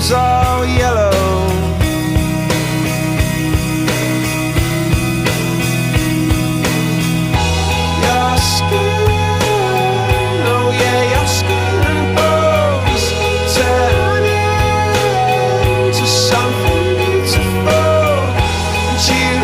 was all yellow. Your skin, oh yeah, your skin and bones turn into something beautiful, and you